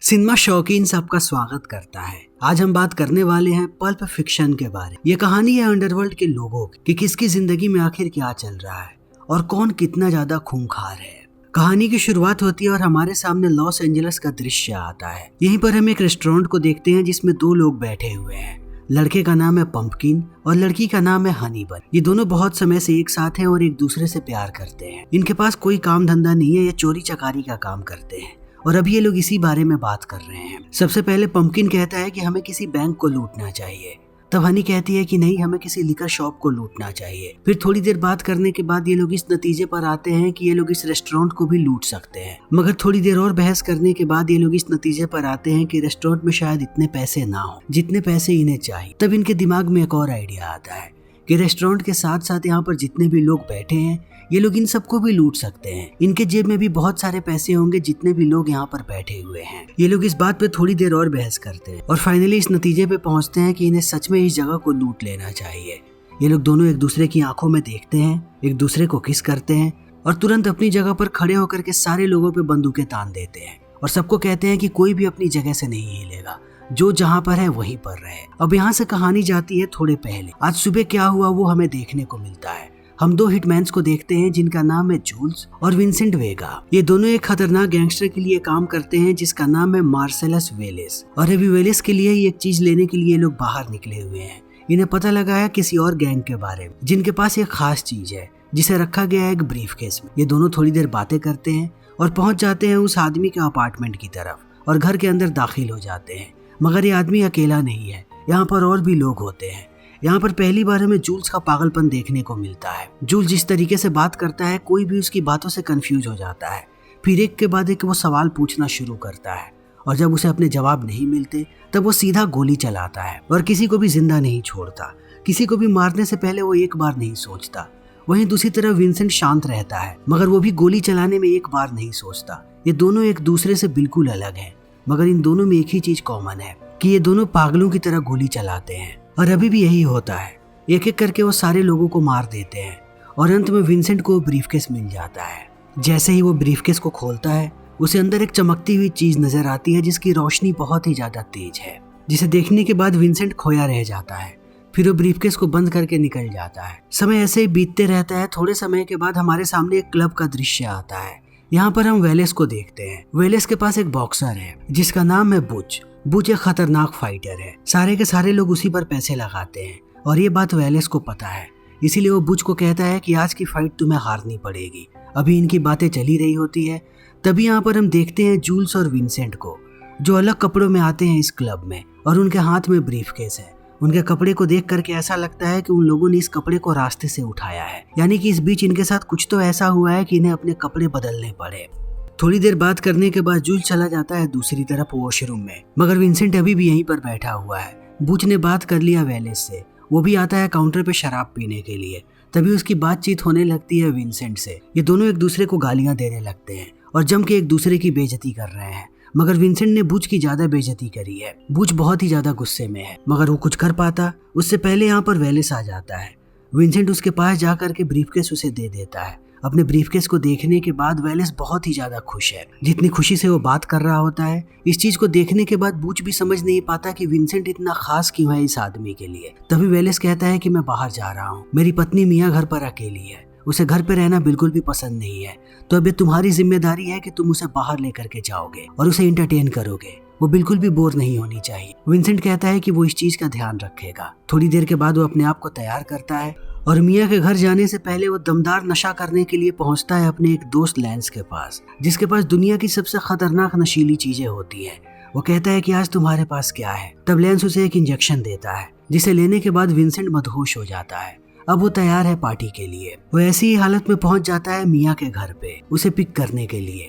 Cinema शौकीन सबका स्वागत करता है। आज हम बात करने वाले हैं पल्प फिक्शन के बारे। ये कहानी है अंडरवर्ल्ड के लोगों की कि किसकी जिंदगी में आखिर क्या चल रहा है और कौन कितना ज्यादा खूंखार है। कहानी की शुरुआत होती है और हमारे सामने लॉस एंजलिस का दृश्य आता है। यहीं पर हम एक रेस्टोरेंट को देखते हैं जिसमें दो लोग बैठे हुए हैं। लड़के का नाम है पंपकिन और लड़की का नाम है हनीबन। ये दोनों बहुत समय से एक साथ हैं और एक दूसरे से प्यार करते हैं। इनके पास कोई काम धंधा नहीं है, ये चोरी चकारी का काम करते हैं और अभी ये लोग इसी बारे में बात कर रहे हैं। सबसे पहले पंपकिन कहता है कि हमें किसी बैंक को लूटना चाहिए। तब हनी कहती है कि नहीं, हमें किसी लिकर शॉप को लूटना चाहिए। फिर थोड़ी देर बात करने के बाद ये लोग इस नतीजे पर आते हैं कि ये लोग इस रेस्टोरेंट को भी लूट सकते हैं। मगर थोड़ी देर और बहस करने के बाद ये लोग इस नतीजे पर आते हैं कि रेस्टोरेंट में शायद इतने पैसे ना हो जितने पैसे इन्हें चाहिए। तब इनके दिमाग में एक और आइडिया आता है कि रेस्टोरेंट के साथ साथ यहाँ पर जितने भी लोग बैठे हैं ये लोग इन सबको भी लूट सकते हैं। इनके जेब में भी बहुत सारे पैसे होंगे जितने भी लोग यहाँ पर बैठे हुए हैं। ये लोग इस बात पे थोड़ी देर और बहस करते हैं और फाइनली इस नतीजे पे पहुंचते हैं कि इन्हें सच में इस जगह को लूट लेना चाहिए। ये लोग दोनों एक दूसरे की आंखों में देखते हैं, एक दूसरे को किस करते हैं और तुरंत अपनी जगह पर खड़े होकर के सारे लोगों पे बंदूकें तान देते हैं और सबको कहते हैं कि कोई भी अपनी जगह से नहीं हिलेगा, जो जहाँ पर है वहीं पर रहे। अब यहाँ से कहानी जाती है थोड़े पहले। आज सुबह क्या हुआ वो हमें देखने को मिलता है। हम दो हिटमैन्स को देखते हैं जिनका नाम है जूल्स और विंसेंट वेगा। ये दोनों एक खतरनाक गैंगस्टर के लिए काम करते हैं जिसका नाम है मार्सेलस वेलेस। और अभी वेलेस के लिए ही एक चीज लेने के लिए लोग बाहर निकले हुए हैं। इन्हें पता लगा है किसी और गैंग के बारे में जिनके पास एक खास चीज है जिसे रखा गया है एक ब्रीफकेस में। ये दोनों थोड़ी देर बातें करते हैं और पहुंच जाते हैं उस आदमी के अपार्टमेंट की तरफ और घर के अंदर दाखिल हो जाते हैं। मगर ये आदमी अकेला नहीं है, यहाँ पर और भी लोग होते हैं। यहाँ पर पहली बार हमें जूल्स का पागलपन देखने को मिलता है। जूल्स जिस तरीके से बात करता है कोई भी उसकी बातों से कंफ्यूज हो जाता है। फिर एक के बाद एक वो सवाल पूछना शुरू करता है और जब उसे अपने जवाब नहीं मिलते तब वो सीधा गोली चलाता है और किसी को भी जिंदा नहीं छोड़ता। किसी को भी मारने से पहले वो एक बार नहीं सोचता। वहीं दूसरी तरफ विंसेंट शांत रहता है मगर वो भी गोली चलाने में एक बार नहीं सोचता। ये दोनों एक दूसरे से बिल्कुल अलग हैं मगर इन दोनों में एक ही चीज कॉमन है कि ये दोनों पागलों की तरह गोली चलाते हैं और अभी भी यही होता है। एक एक करके वो सारे लोगों को मार देते हैं और अंत में विंसेंट को ब्रीफकेस मिल जाता है। जैसे ही वो ब्रीफकेस को खोलता है उसे अंदर एक चमकती हुई चीज नजर आती है जिसकी रोशनी बहुत ही ज्यादा तेज है, जिसे देखने के बाद विंसेंट खोया रह जाता है। फिर वो ब्रीफकेस को बंद करके निकल जाता है। समय ऐसे ही बीतते रहता है। थोड़े समय के बाद हमारे सामने एक क्लब का दृश्य आता है। यहाँ पर हम वेलेस को देखते हैं। वेलेस के पास एक बॉक्सर है जिसका नाम है बुच। बुच एक खतरनाक फाइटर है। सारे के सारे लोग उसी पर पैसे लगाते हैं और ये बात वेलेस को पता है, इसीलिए वो बुच को कहता है कि आज की फाइट तुम्हें हारनी पड़ेगी। अभी इनकी बातें चली रही होती है तभी यहाँ पर हम देखते हैं जूल्स और विंसेंट को जो अलग कपड़ों में आते हैं इस क्लब में और उनके हाथ में ब्रीफकेस है। उनके कपड़े को देख करके ऐसा लगता है कि उन लोगों ने इस कपड़े को रास्ते से उठाया है, यानी कि इस बीच इनके साथ कुछ तो ऐसा हुआ है कि इन्हें अपने कपड़े बदलने पड़े। थोड़ी देर बात करने के बाद जूल्स चला जाता है दूसरी तरफ वॉशरूम में मगर विंसेंट अभी भी यहीं पर बैठा हुआ है। बुच ने बात कर लिया वेलेस से, वो भी आता है काउंटर पे शराब पीने के लिए। तभी उसकी बातचीत होने लगती है विंसेंट से। ये दोनों एक दूसरे को गालियां देने लगते हैं और जम के एक दूसरे की बेइज्जती कर रहे हैं मगर विंसेंट ने बुच की ज्यादा बेइज्जती करी है। बुच बहुत ही ज्यादा गुस्से में है मगर वो कुछ कर पाता उससे पहले यहाँ पर वेलेस आ जाता है। विंसेंट उसके पास जाकर के ब्रीफकेस उसे दे देता है। अपने ब्रीफकेस को देखने के बाद वेलेस बहुत ही ज्यादा खुश है। जितनी खुशी से वो बात कर रहा होता है, इस चीज को देखने के बाद बुच भी समझ नहीं पाता कि विंसेंट इतना खास क्यों है इस आदमी के लिए। तभी वेलेस कहता है कि मैं बाहर जा रहा हूँ, मेरी पत्नी मिया घर पर अकेली है, उसे घर पे रहना बिल्कुल भी पसंद नहीं है, तो अब ये तुम्हारी जिम्मेदारी है कि तुम उसे बाहर लेकर के जाओगे और उसे एंटरटेन करोगे। वो बिल्कुल भी बोर नहीं होनी चाहिए। विंसेंट कहता है कि वो इस चीज का ध्यान रखेगा। थोड़ी देर के बाद वो अपने आप को तैयार करता है और मिया के घर जाने से पहले वो दमदार नशा करने के लिए पहुंचता है अपने एक दोस्त लैंस के पास, जिसके पास दुनिया की सबसे खतरनाक नशीली चीजें होती है। वो कहता है कि आज तुम्हारे पास क्या है। तब लैंस उसे एक इंजेक्शन देता है जिसे लेने के बाद विंसेंट मदहोश हो जाता है। अब वो तैयार है पार्टी के लिए। वो ऐसी ही हालत में पहुंच जाता है मिया के घर पे उसे पिक करने के लिए।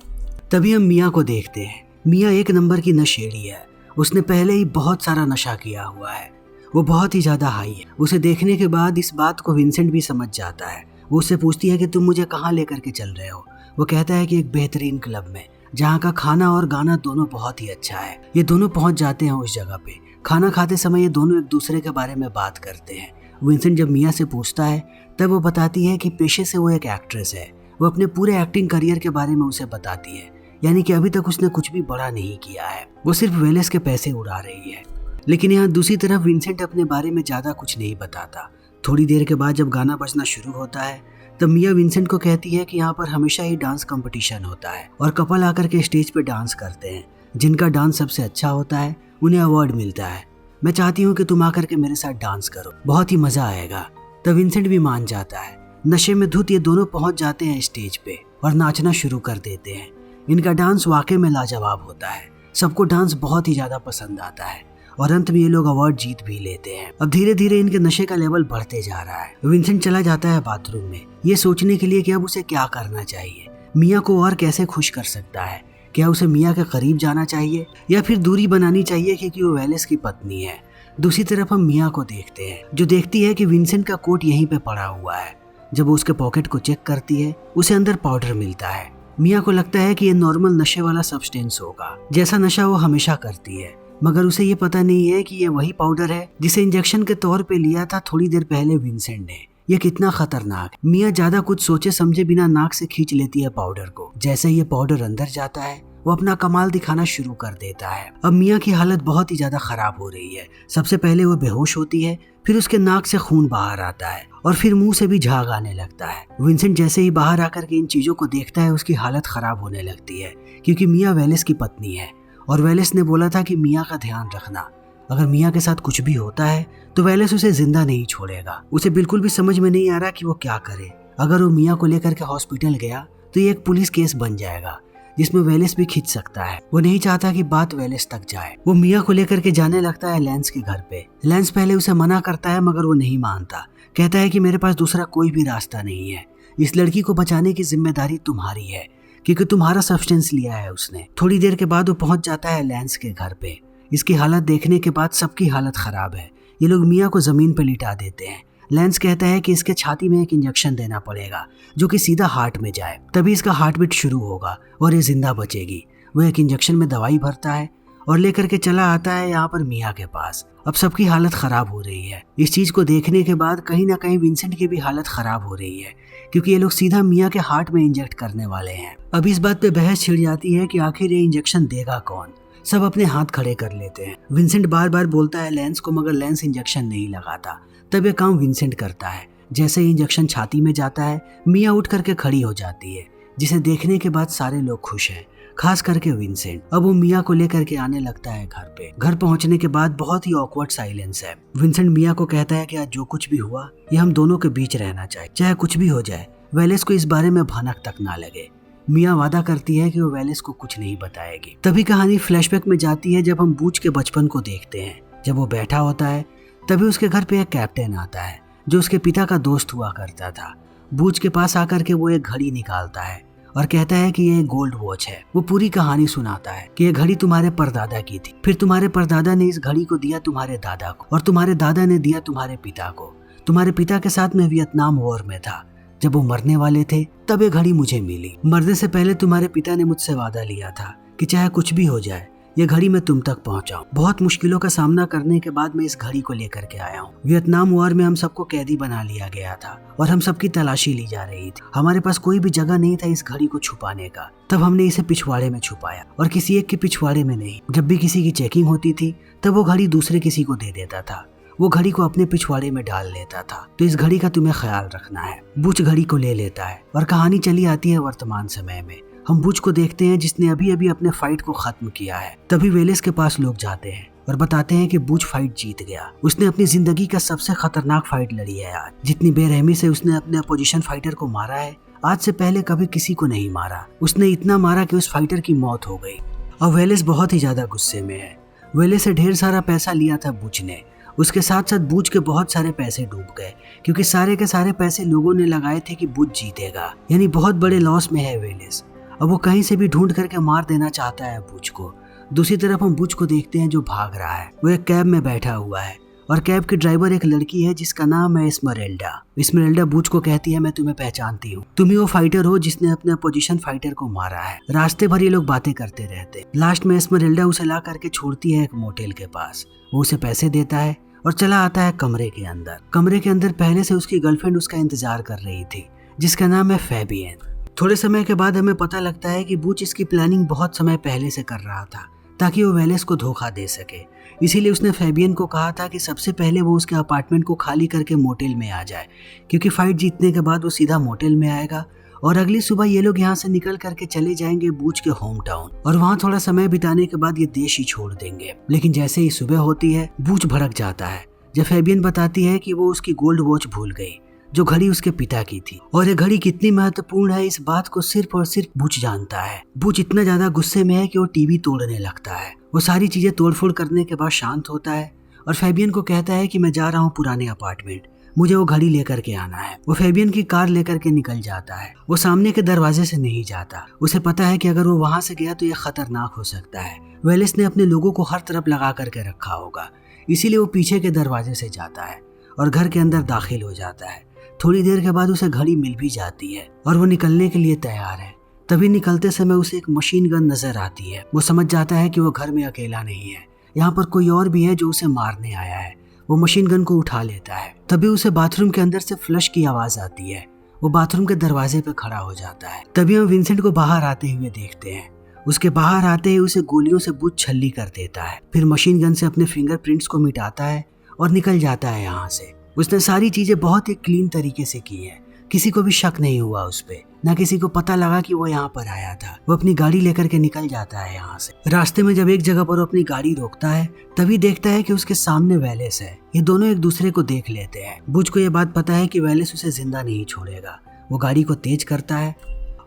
तभी हम मिया को देखते हैं। मिया एक नंबर की नशेड़ी है। उसने पहले ही बहुत सारा नशा किया हुआ है। वो बहुत ही ज्यादा हाई है। उसे देखने के बाद इस बात को विंसेंट भी समझ जाता है। वो उससे पूछती है कि तुम मुझे कहाँ लेकर के चल रहे हो। वो कहता है कि एक बेहतरीन क्लब में जहाँ का खाना और गाना दोनों बहुत ही अच्छा है। ये दोनों पहुंच जाते हैं उस जगह पे। खाना खाते समय ये दोनों एक दूसरे के बारे में बात करते हैं। विंसेंट जब मिया से पूछता है तब वो बताती है कि पेशे से वो एक एक्ट्रेस है। वो अपने पूरे एक्टिंग करियर के बारे में उसे बताती है यानी कि अभी तक उसने कुछ भी बड़ा नहीं किया है, वो सिर्फ वेलेस के पैसे उड़ा रही है। लेकिन यहाँ दूसरी तरफ विंसेंट अपने बारे में ज्यादा कुछ नहीं बताता। थोड़ी देर के बाद जब गाना बजना शुरू होता है तब मिया विंसेंट को कहती है कि यहाँ पर हमेशा ही डांस कंपटीशन होता है और कपल आकर के स्टेज पे डांस करते हैं। जिनका डांस सबसे अच्छा होता है उन्हें अवार्ड मिलता है। मैं चाहती हूँ कि तुम आकर के मेरे साथ डांस करो, बहुत ही मजा आएगा। तब विंसेंट भी मान जाता है। नशे में धुत ये दोनों पहुंच जाते हैं स्टेज पे और नाचना शुरू कर देते हैं। इनका डांस वाकई में लाजवाब होता है। सबको डांस बहुत ही ज्यादा पसंद आता है और अंत में ये लोग अवार्ड जीत भी लेते हैं। अब धीरे धीरे इनके नशे का लेवल बढ़ते जा रहा है। विंसेंट चला जाता है बाथरूम में, ये सोचने के लिए कि अब उसे क्या करना चाहिए, मिया को और कैसे खुश कर सकता है। क्या उसे मिया के करीब जाना चाहिए या फिर दूरी बनानी चाहिए क्योंकि वो वेलेस की पत्नी है। दूसरी तरफ हम मिया को देखते हैं जो देखती है कि विंसेंट का कोट यहीं पे पड़ा हुआ है। जब वो उसके पॉकेट को चेक करती है उसे अंदर पाउडर मिलता है। मिया को लगता है कि ये नॉर्मल नशे वाला सब्सटेंस होगा, जैसा नशा वो हमेशा करती है, मगर उसे ये पता नहीं है कि ये वही पाउडर है जिसे इंजेक्शन के तौर पे लिया था थोड़ी देर पहले विंसेंट ने। ये कितना खतरनाक। मिया ज्यादा कुछ सोचे समझे बिना नाक से खींच लेती है पाउडर को। जैसे ये पाउडर अंदर जाता है वो अपना कमाल दिखाना शुरू कर देता है। अब मिया की हालत बहुत ही ज्यादा खराब हो रही है। सबसे पहले वो बेहोश होती है, फिर उसके नाक से खून बाहर आता है और फिर मुंह से भी झाग आने लगता है। विंसेंट जैसे ही बाहर आकर के इन चीजों को देखता है उसकी हालत खराब होने लगती है क्योंकि मिया वेलेस की पत्नी है और वेलेस ने बोला था कि मिया का ध्यान रखना। अगर मिया के साथ कुछ भी होता है तो वेलेस उसे जिंदा नहीं छोड़ेगा। उसे बिल्कुल भी समझ में नहीं आ रहा कि वो क्या करे। अगर वो मिया को लेकर के हॉस्पिटल गया तो ये एक पुलिस केस बन जाएगा जिसमें वेलेस भी खिंच सकता है। वो नहीं चाहता कि बात वेलेस तक जाए। वो मिया को लेकर के जाने लगता है लैंस के घर पे। लैंस पहले उसे मना करता है मगर वो नहीं मानता। कहता है कि मेरे पास दूसरा कोई भी रास्ता नहीं है, इस लड़की को बचाने की जिम्मेदारी तुम्हारी है क्योंकि तुम्हारा सब्सटेंस लिया है उसने। थोड़ी देर के बाद वो पहुंच जाता है लैंस के घर पे। इसकी हालत देखने के बाद सबकी हालत खराब है। ये लोग मिया को जमीन पे लिटा देते हैं। लैंस कहता है कि इसके छाती में एक इंजेक्शन देना पड़ेगा जो कि सीधा हार्ट में जाए, तभी इसका हार्ट बीट शुरू होगा और ये जिंदा बचेगी। वो एक इंजेक्शन में दवाई भरता है और लेकर के चला आता है यहाँ पर मिया के पास। अब सबकी हालत खराब हो रही है। इस चीज को देखने के बाद कहीं ना कहीं विंसेंट की भी हालत खराब हो रही है क्योंकि ये लोग सीधा मिया के हार्ट में इंजेक्ट करने वाले हैं। अब इस बात पे बहस छिड़ जाती है कि आखिर ये इंजेक्शन देगा कौन। सब अपने हाथ खड़े कर लेते हैं। विंसेंट बार बार बोलता है लैंस को मगर लैंस इंजेक्शन नहीं लगाता। तब ये काम विंसेंट करता है। जैसे ही इंजेक्शन छाती में जाता है मिया उठ करके खड़ी हो जाती है, जिसे देखने के बाद सारे लोग खुश हैं, खास करके विंसेंट। अब वो मिया को लेकर के आने लगता है घर पे। घर पहुंचने के बाद बहुत ही ऑकवर्ड साइलेंस है। विंसेंट मिया को कहता है कि आज जो कुछ भी हुआ ये हम दोनों के बीच रहना चाहिए, चाहे कुछ भी हो जाए। वेलेस को इस बारे में भनक तक ना लगे। मिया वादा करती है कि वो वेलेस को कुछ नहीं बताएगी। तभी कहानी फ्लैशबैक में जाती है जब हम बूच के बचपन को देखते हैं। जब वो बैठा होता है तभी उसके घर पे एक कैप्टन आता है जो उसके पिता का दोस्त हुआ करता था। बूच के पास आकर के वो एक घड़ी निकालता है और कहता है कि ये गोल्ड वॉच है। वो पूरी कहानी सुनाता है कि ये घड़ी तुम्हारे परदादा की थी, फिर तुम्हारे परदादा ने इस घड़ी को दिया तुम्हारे दादा को और तुम्हारे दादा ने दिया तुम्हारे पिता को। तुम्हारे पिता के साथ मैं वियतनाम वॉर में था। जब वो मरने वाले थे तब ये घड़ी मुझे मिली। मरने से पहले तुम्हारे पिता ने मुझसे वादा लिया था कि चाहे कुछ भी हो जाए ये घड़ी मैं तुम तक पहुंचाऊं। बहुत मुश्किलों का सामना करने के बाद मैं इस घड़ी को लेकर के आया हूँ। वियतनाम वॉर में हम सबको कैदी बना लिया गया था और हम सबकी तलाशी ली जा रही थी। हमारे पास कोई भी जगह नहीं था इस घड़ी को छुपाने का। तब हमने इसे पिछवाड़े में छुपाया और किसी एक के पिछवाड़े में नहीं। जब भी किसी की चेकिंग होती थी तब वो घड़ी दूसरे किसी को दे देता था। वो घड़ी को अपने पिछवाड़े में डाल लेता था। तो इस घड़ी का तुम्हें ख्याल रखना है। बूच घड़ी को ले लेता है और कहानी चली आती है वर्तमान समय में। हम बूच को देखते हैं जिसने अभी अभी अपने फाइट को खत्म किया है। तभी वेलेस के पास लोग जाते हैं और बताते हैं कि बूच फाइट जीत गया। उसने अपनी जिंदगी का सबसे खतरनाक फाइट लड़ी है आज। जितनी बेरहमी से उसने अपने अपोजिशन फाइटर को मारा है आज से पहले कभी किसी को नहीं मारा। उसने इतना मारा कि उस फाइटर की मौत हो गई। और वेलेस बहुत ही ज्यादा गुस्से में है। वेलेस से ढेर सारा पैसा लिया था बूच ने। उसके साथ साथ बूच के बहुत सारे पैसे डूब गए क्योंकि सारे के सारे पैसे लोगों ने लगाए थे कि बूच जीतेगा। यानी बहुत बड़े लॉस में है वेलेस। अब वो कहीं से भी ढूंढ करके मार देना चाहता है बूच को। दूसरी तरफ हम बूच को देखते हैं जो भाग रहा है। वो एक कैब में बैठा हुआ है और कैब की ड्राइवर एक लड़की है जिसका नाम है इस्मरेल्डा। इस्मरेल्डा बूच को कहती है मैं तुम्हें पहचानती हूँ, तुम ही वो फाइटर हो जिसने अपने अपोजिशन फाइटर को मारा है। रास्ते भर ये लोग बातें करते रहते। लास्ट में इस्मरेल्डा उसे ला करके छोड़ती है एक मोटेल के पास। वो उसे पैसे देता है और चला आता है कमरे के अंदर। कमरे के अंदर पहले से उसकी गर्लफ्रेंड उसका इंतजार कर रही थी जिसका नाम है फेबियन। थोड़े समय के बाद हमें पता लगता है कि बूच इसकी प्लानिंग बहुत समय पहले से कर रहा था ताकि वो वेलेस को धोखा दे सके। इसीलिए उसने फैबियन को कहा था कि सबसे पहले वो उसके अपार्टमेंट को खाली करके मोटेल में आ जाए, क्योंकि फाइट जीतने के बाद वो सीधा मोटेल में आएगा और अगली सुबह ये लोग यहाँ से निकल करके चले जाएंगे बूच के होम टाउन और वहाँ थोड़ा समय बिताने के बाद ये देश ही छोड़ देंगे। लेकिन जैसे ही सुबह होती है बूच भड़क जाता है जब फैबियन बताती है कि वो उसकी गोल्ड वॉच भूल गई, जो घड़ी उसके पिता की थी, और ये घड़ी कितनी महत्वपूर्ण है इस बात को सिर्फ और सिर्फ बूच जानता है। बूच इतना ज्यादा गुस्से में है कि वो टीवी तोड़ने लगता है। वो सारी चीजें तोड़फोड़ करने के बाद शांत होता है और फैबियन को कहता है कि मैं जा रहा हूँ पुराने अपार्टमेंट, मुझे वो घड़ी लेकर के आना है। वो फैबियन की कार लेकर के निकल जाता है। वो सामने के दरवाजे से नहीं जाता, उसे पता है कि अगर वो वहां से गया तो ये खतरनाक हो सकता है। वेलेस ने अपने लोगों को हर तरफ लगा करके रखा होगा, इसीलिए वो पीछे के दरवाजे से जाता है और घर के अंदर दाखिल हो जाता है। थोड़ी देर के बाद उसे घड़ी मिल भी जाती है और वो निकलने के लिए तैयार है। तभी निकलते समय उसे एक मशीन गन नजर आती है। वो समझ जाता है कि वो घर में अकेला नहीं है, यहाँ पर कोई और भी है जो उसे मारने आया है। वो मशीन गन को उठा लेता है। तभी उसे बाथरूम के अंदर से फ्लश की आवाज आती है। वो बाथरूम के दरवाजे पे खड़ा हो जाता है। तभी हम विंसेंट को बाहर आते हुए देखते हैं। उसके बाहर आते ही उसे गोलियों से बूच छल्ली कर देता है, फिर मशीन गन से अपने फिंगरप्रिंट्स को मिटाता है और निकल जाता है यहाँ से। उसने सारी चीजें बहुत ही क्लीन तरीके से की है, किसी को भी शक नहीं हुआ उस पे, ना किसी को पता लगा कि वो यहाँ पर आया था। वो अपनी गाड़ी लेकर के निकल जाता है यहाँ से। रास्ते में जब एक जगह पर वो अपनी गाड़ी रोकता है तभी देखता है कि उसके सामने वेलेस है। ये दोनों एक दूसरे को देख लेते हैं। बुच को ये बात पता है कि वेलेस उसे जिंदा नहीं छोड़ेगा। वो गाड़ी को तेज करता है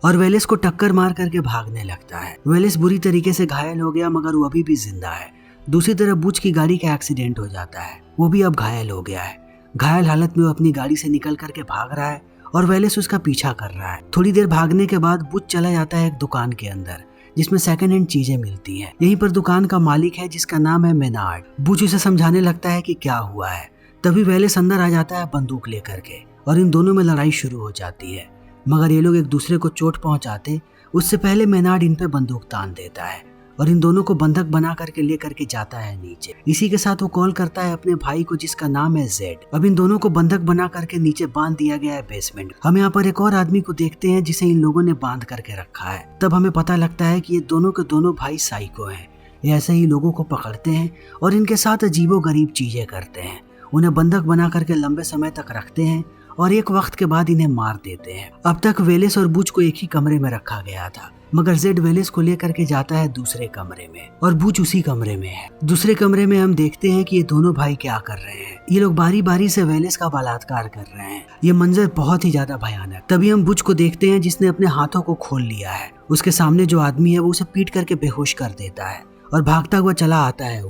और वेलेस को टक्कर मार करके भागने लगता है। वेलेस बुरी तरीके से घायल हो गया मगर वो अभी भी जिंदा है। दूसरी तरफ बुच की गाड़ी का एक्सीडेंट हो जाता है, वो भी अब घायल हो गया है। घायल हालत में वो अपनी गाड़ी से निकल करके भाग रहा है और वेलेस उसका पीछा कर रहा है। थोड़ी देर भागने के बाद बुच चला जाता है एक दुकान के अंदर जिसमें सेकंड हैंड चीजें मिलती हैं। यहीं पर दुकान का मालिक है जिसका नाम है मेनार्ड। बुच उसे समझाने लगता है कि क्या हुआ है। तभी वेलेस अंदर आ जाता है बंदूक लेकर के और इन दोनों में लड़ाई शुरू हो जाती है, मगर ये लोग एक दूसरे को चोट पहुंचाते उससे पहले मेनार्ड इन पे बंदूक तान देता है और इन दोनों को बंधक बना करके ले करके जाता है नीचे। इसी के साथ वो कॉल करता है अपने भाई को जिसका नाम है जेड। अब इन दोनों को बंधक बना करके नीचे बांध दिया गया है बेसमेंट। हम यहाँ पर एक और आदमी को देखते हैं जिसे इन लोगों ने बांध करके रखा है। तब हमें पता लगता है कि ये दोनों के दोनों भाई साइको हैं। ये ऐसे ही लोगों को पकड़ते हैं और इनके साथ अजीबोगरीब चीजें करते हैं। उन्हें बंधक बना करके लंबे समय तक रखते हैं और एक वक्त के बाद इन्हें मार देते हैं। अब तक वेलेस और बुच को एक ही कमरे में रखा गया था, मगर जेड वेलेस को लेकर के जाता है दूसरे कमरे में और बुच उसी कमरे में है। दूसरे कमरे में हम देखते हैं कि ये दोनों भाई क्या कर रहे हैं। ये लोग बारी बारी से वेलेस का बलात्कार कर रहे हैं। ये मंजर बहुत ही ज्यादा भयानक। तभी हम बुच को देखते हैं जिसने अपने हाथों को खोल लिया है। उसके सामने जो आदमी है वो उसे पीट करके बेहोश कर देता है और भागता हुआ चला आता है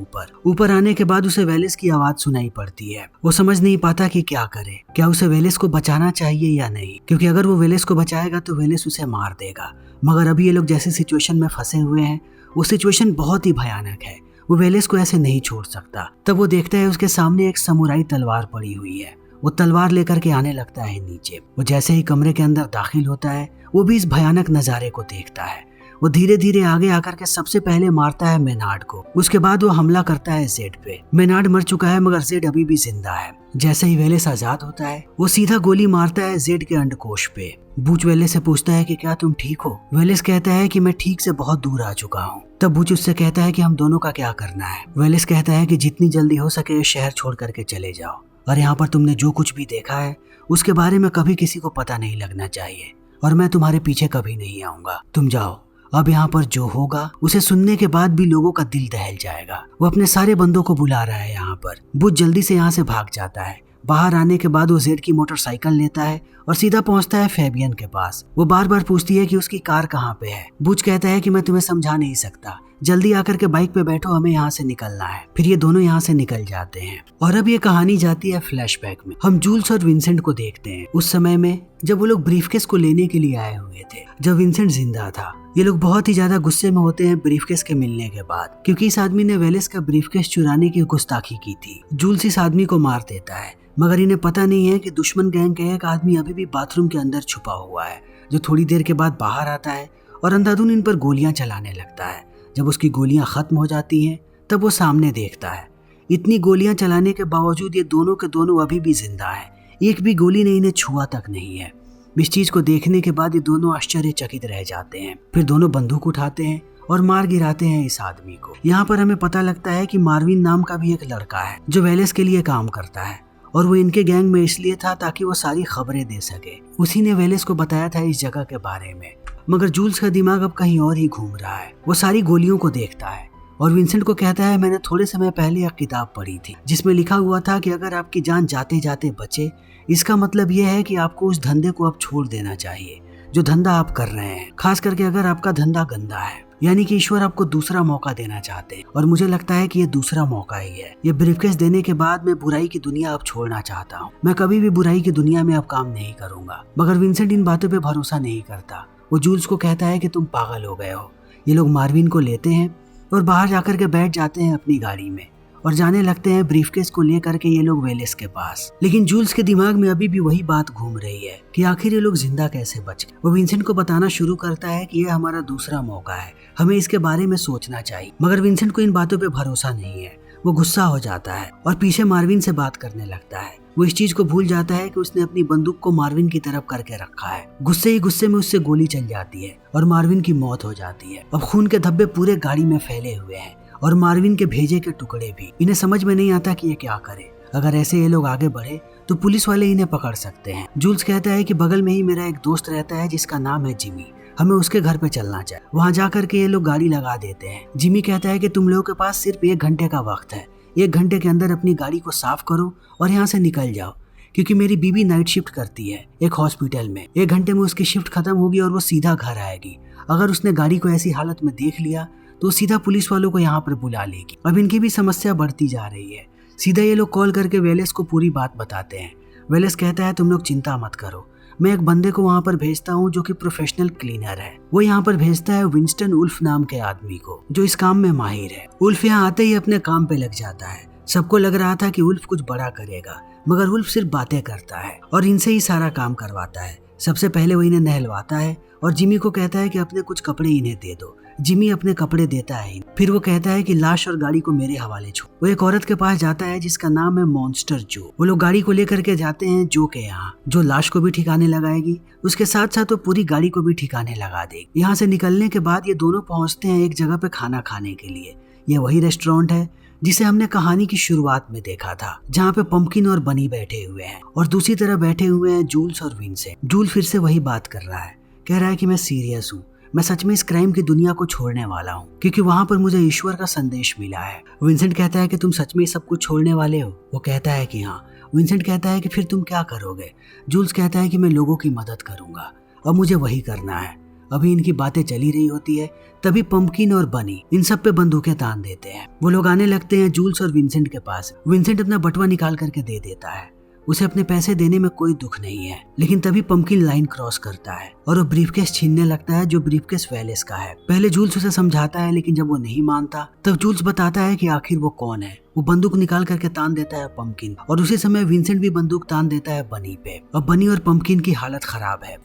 ऊपर आने के बाद उसे वेलेस की आवाज सुनाई पड़ती है। वो समझ नहीं पाता कि क्या करे, क्या उसे वेलेस को बचाना चाहिए या नहीं, क्योंकि अगर वो वेलेस को बचाएगा तो वेलेस उसे मार देगा। मगर अभी ये लोग जैसे सिचुएशन में फंसे हुए हैं वो सिचुएशन बहुत ही भयानक है। वो वेलेस को ऐसे नहीं छोड़ सकता। तब वो देखता है उसके सामने एक समुराई तलवार पड़ी हुई है। वो तलवार लेकर के आने लगता है नीचे। वो जैसे ही कमरे के अंदर दाखिल होता है वो भी इस भयानक नजारे को देखता है। वो धीरे धीरे आगे आकर के सबसे पहले मारता है मेनार्ड को। उसके बाद वो हमला करता है जेड पे। मेनार्ड मर चुका है मगर जेड अभी भी जिंदा है। जैसे ही वेलेस आजाद होता है वो सीधा गोली मारता है जेड के अंडकोश पे। बुच वेलेस से पूछता है कि क्या तुम ठीक हो। वेलेस कहता है कि मैं ठीक से बहुत दूर आ चुका हूँ। तब बुच उससे कहता है कि हम दोनों का क्या करना है। वेलेस कहता है कि जितनी जल्दी हो सके शहर छोड़ करके चले जाओ और यहाँ पर तुमने जो कुछ भी देखा है उसके बारे में कभी किसी को पता नहीं लगना चाहिए और मैं तुम्हारे पीछे कभी नहीं आऊंगा। तुम जाओ। अब यहाँ पर जो होगा उसे सुनने के बाद भी लोगों का दिल दहल जाएगा। वो अपने सारे बंदों को बुला रहा है यहाँ पर। बुच जल्दी से यहाँ से भाग जाता है। बाहर आने के बाद वो जेड की मोटरसाइकिल लेता है और सीधा पहुंचता है फैबियन के पास। वो बार बार पूछती है कि उसकी कार कहाँ पे है। बुच कहता है कि मैं तुम्हें समझा नहीं सकता, जल्दी आकर के बाइक पे बैठो, हमें यहाँ से निकलना है। फिर ये दोनों यहाँ से निकल जाते हैं और अब ये कहानी जाती है फ्लैशबैक में। हम जूल्स और विंसेंट को देखते हैं उस समय में जब वो लोग ब्रीफकेस को लेने के लिए आए हुए थे, जब विंसेंट जिंदा था। ये लोग बहुत ही ज्यादा गुस्से में होते हैं ब्रीफकेस के मिलने के बाद, क्योंकि इस आदमी ने वेलेस का ब्रीफकेस चुराने की गुस्ताखी की थी। जूल्स इस आदमी को मार देता है, मगर इन्हें पता नहीं है कि दुश्मन गैंग का एक आदमी अभी भी बाथरूम के अंदर छुपा हुआ है, जो थोड़ी देर के बाद बाहर आता है और अंधाधुन इन पर गोलियां चलाने लगता है। जब उसकी गोलियां खत्म हो जाती हैं तब वो सामने देखता है इतनी गोलियां चलाने के बावजूद ये दोनों के दोनों अभी भी जिंदा है। एक भी गोली ने इन्हें छुआ तक नहीं है। इस चीज को देखने के बाद ये दोनों आश्चर्यचकित रह जाते हैं। फिर दोनों बंदूक उठाते हैं और मार गिराते हैं इस आदमी को। यहाँ पर हमें पता लगता है कि मार्विन नाम का भी एक लड़का है जो वेलेस के लिए काम करता है और वो इनके गैंग में इसलिए था ताकि वो सारी खबरें दे सके। उसी ने वेलेस को बताया था इस जगह के बारे में। मगर जूल्स का दिमाग अब कहीं और ही घूम रहा है। वो सारी गोलियों को देखता है और विंसेंट को कहता है, मैंने थोड़े समय पहले एक किताब पढ़ी थी जिसमें लिखा हुआ था कि अगर आपकी जान जाते जाते बचे, इसका मतलब यह है कि आपको उस धंधे को अब छोड़ देना चाहिए जो धंधा आप कर रहे हैं, खास करके अगर आपका धंधा गंदा है। यानी कि ईश्वर आपको दूसरा मौका देना चाहते हैं और मुझे लगता है कि ये दूसरा मौका ही है। ये ब्रीफकेस देने के बाद मैं बुराई की दुनिया अब छोड़ना चाहता हूँ। मैं कभी भी बुराई की दुनिया में अब काम नहीं करूंगा। मगर विंसेंट इन बातों पे भरोसा नहीं करता। वो जूल्स को कहता है कि तुम पागल हो गए हो। ये लोग मार्विन को लेते हैं और बाहर जाकर के बैठ जाते हैं अपनी गाड़ी में और जाने लगते हैं ब्रीफकेस को लेकर के ये लोग वेलेस के पास। लेकिन जूल्स के दिमाग में अभी भी वही बात घूम रही है कि आखिर ये लोग जिंदा कैसे बच गए। वो विंसेंट को बताना शुरू करता है कि ये हमारा दूसरा मौका है, हमें इसके बारे में सोचना चाहिए। मगर विंसेंट को इन बातों पे भरोसा नहीं है। वो गुस्सा हो जाता है और पीछे मार्विन से बात करने लगता है। वो इस चीज को भूल जाता है कि उसने अपनी बंदूक को मार्विन की तरफ करके रखा है। गुस्से ही गुस्से में उससे गोली चल जाती है और मार्विन की मौत हो जाती है। अब खून के धब्बे पूरे गाड़ी में फैले हुए हैं और मार्विन के भेजे के टुकड़े भी। इन्हें समझ में नहीं आता कि ये क्या करे। अगर ऐसे ये लोग आगे बढ़े तो पुलिस वाले इन्हें पकड़ सकते हैं। जूल्स कहता है कि बगल में ही मेरा एक दोस्त रहता है जिसका नाम है जिमी, हमें उसके घर पे चलना चाहिए। वहाँ जाकर के ये लोग गाड़ी लगा देते हैं। जिमी कहता है कि तुम लोगों के पास सिर्फ 1 घंटे का वक्त है। 1 घंटे के अंदर अपनी गाड़ी को साफ करो और यहाँ से निकल जाओ, क्योंकि मेरी बीवी नाइट शिफ्ट करती है एक हॉस्पिटल में। 1 घंटे में उसकी शिफ्ट खत्म होगी और वो सीधा घर आएगी। अगर उसने गाड़ी को ऐसी हालत में देख लिया तो सीधा पुलिस वालों को यहाँ पर बुला लेगी। अब इनकी भी समस्या बढ़ती जा रही है। सीधा ये लोग कॉल करके वेलेस को पूरी बात बताते हैं। वेलेस कहता है, तुम लोग चिंता मत करो, मैं एक बंदे को वहाँ पर भेजता हूँ जो कि प्रोफेशनल क्लीनर है। वो यहाँ पर भेजता है विंस्टन उल्फ नाम के आदमी को जो इस काम में माहिर है। उल्फ यहाँ आते ही अपने काम पे लग जाता है। सबको लग रहा था कि उल्फ कुछ बड़ा करेगा, मगर उल्फ सिर्फ बातें करता है और इनसे ही सारा काम करवाता है। सबसे पहले वो इन्हें नहलवाता है और जिमी को कहता है कि अपने कुछ कपड़े इन्हें दे दो। जिमी अपने कपड़े देता है। फिर वो कहता है कि लाश और गाड़ी को मेरे हवाले छोड़। वो एक औरत के पास जाता है जिसका नाम है मॉन्स्टर जो। वो लोग गाड़ी को लेकर के जाते हैं जो के यहाँ, जो लाश को भी ठिकाने लगाएगी, उसके साथ साथ वो पूरी गाड़ी को भी ठिकाने लगा देगी। यहाँ से निकलने के बाद ये दोनों पहुंचते हैं एक जगह पे खाना खाने के लिए। ये वही रेस्टोरेंट है जिसे हमने कहानी की शुरुआत में देखा था, जहाँ पे पंपकिन और बनी बैठे हुए हैं और दूसरी तरफ बैठे हुए हैं जूल्स और विंसेंट। जूल्स फिर से वही बात कर रहा है, कह रहा है कि मैं सीरियस हूँ, मैं सच में इस क्राइम की दुनिया को छोड़ने वाला हूँ क्योंकि वहाँ पर मुझे ईश्वर का संदेश मिला है। विंसेंट कहता है कि तुम सच में सब कुछ छोड़ने वाले हो? वो कहता है कि हाँ। विंसेंट कहता है कि फिर तुम क्या करोगे? जूल्स कहता है कि मैं लोगों की मदद करूंगा और मुझे वही करना है। अभी इनकी बातें चली रही होती है, तभी पंपकिन और बनी इन सब पे बंदूकें तान देते हैं। वो लोग आने लगते हैं जूल्स और विंसेंट के पास। विंसेंट अपना बटुआ निकाल करके दे देता है। उसे अपने पैसे देने में कोई दुख नहीं है, लेकिन तभी पंपकिन लाइन क्रॉस करता है और वो ब्रीफकेस छीनने लगता है जो ब्रीफकेस वेलेस का है। पहले जूल्स उसे समझाता है, लेकिन जब वो नहीं मानता तब जूल्स बताता है कि आखिर वो कौन है। वो बंदूक निकाल करके तान देता है पंपकिन और उसी समय विंसेंट भी बंदूक तान देता है बनी पे। अब बनी और पंपकिन की हालत खराब है।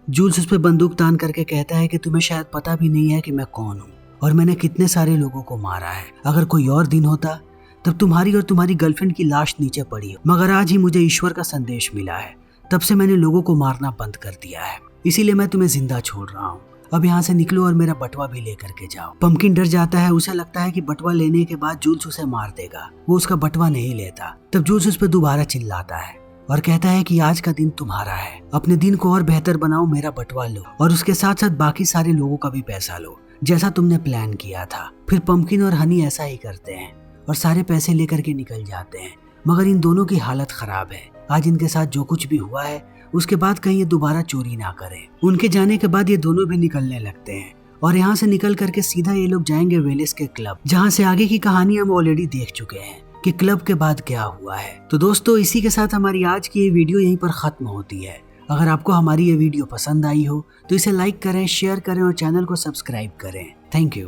जूल्स उस पे बंदूक तान करके कहता है कि तुम्हें शायद पता भी नहीं है कि मैं कौन हूँ और मैंने कितने सारे लोगों को मारा है। अगर कोई और दिन होता तब तुम्हारी और तुम्हारी गर्लफ्रेंड की लाश नीचे पड़ी हो, मगर आज ही मुझे ईश्वर का संदेश मिला है, तब से मैंने लोगों को मारना बंद कर दिया है, इसीलिए मैं तुम्हें जिंदा छोड़ रहा हूँ। अब यहाँ से निकलो और मेरा बटुआ भी लेकर के जाओ। पंपकिन डर जाता है, उसे लगता है कि बटुआ लेने के बाद जूल्स उसे मार देगा। वो उसका बटुआ नहीं लेता। तब जूल्स उस पर दोबारा चिल्लाता है और कहता है कि आज का दिन तुम्हारा है, अपने दिन को और बेहतर बनाओ, मेरा बटुआ लो और उसके साथ साथ बाकी सारे लोगों का भी पैसा लो जैसा तुमने प्लान किया था। फिर पंपकिन और हनी ऐसा ही करते हैं और सारे पैसे लेकर के निकल जाते हैं, मगर इन दोनों की हालत खराब है। आज इनके साथ जो कुछ भी हुआ है उसके बाद कहीं ये दोबारा चोरी ना करें। उनके जाने के बाद ये दोनों भी निकलने लगते हैं और यहाँ से निकल करके सीधा ये लोग जाएंगे वेलेस के क्लब, जहाँ से आगे की कहानी हम ऑलरेडी देख चुके हैं कि क्लब के बाद क्या हुआ है। तो दोस्तों, इसी के साथ हमारी आज की ये वीडियो यहीं पर खत्म होती है। अगर आपको हमारी ये वीडियो पसंद आई हो तो इसे लाइक करें, शेयर करें और चैनल को सब्सक्राइब करें। Thank you.